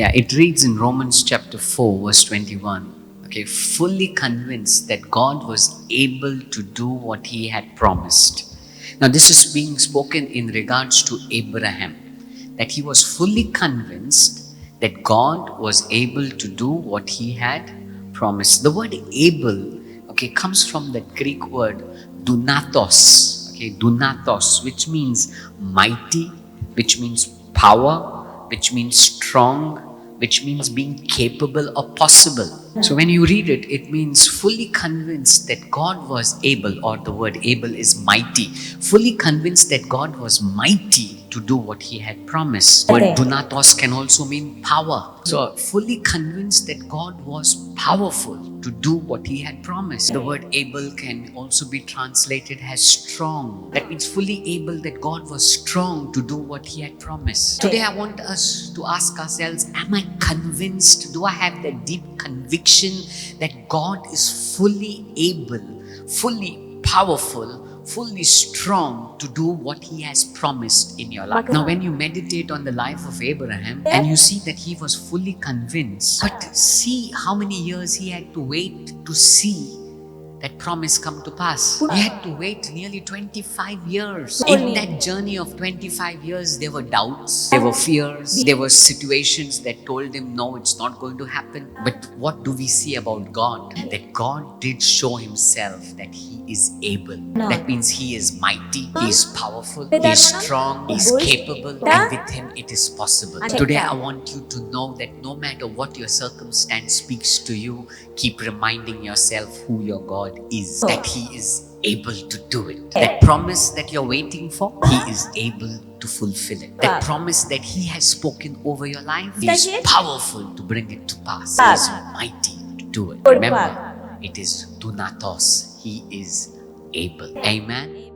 Yeah, it reads in Romans chapter 4, verse 21. Okay, fully convinced that God was able to do what he had promised. Now, this is being spoken in regards to Abraham, that he was fully convinced that God was able to do what he had promised. The word able, okay, comes from the Greek word dunatos, okay, dunatos, which means mighty, which means power, which means strong, which means being capable or possible. So when you read it, it means fully convinced that God was able, or the word able is mighty. Fully convinced that God was mighty to do what he had promised. Word dunatos can also mean power. So fully convinced that God was powerful to do what he had promised. The word able can also be translated as strong. That means fully able that God was strong to do what he had promised. Today I want us to ask ourselves, am I convinced? Do I have that deep conviction that God is fully able, fully powerful, fully strong to do what he has promised in your life? Now, when you meditate on the life of Abraham and you see that he was fully convinced, but see how many years he had to wait to see that promise come to pass. He had to wait nearly 25 years. In that journey of 25 years, there were doubts, there were fears, there were situations that told him, no, it's not going to happen. But what do we see about God? That God did show himself that he is able. That means he is mighty, he is powerful, he is strong, he is capable, and with him it is possible. Today I want you to know that no matter what your circumstance speaks to you, keep reminding yourself who your God is, that he is able to do it. That promise that you're waiting for, he is able to fulfill it. That promise that he has spoken over your life, he is powerful to bring it to pass. He is mighty to do it. Remember, it is dunatos. He is able. Amen.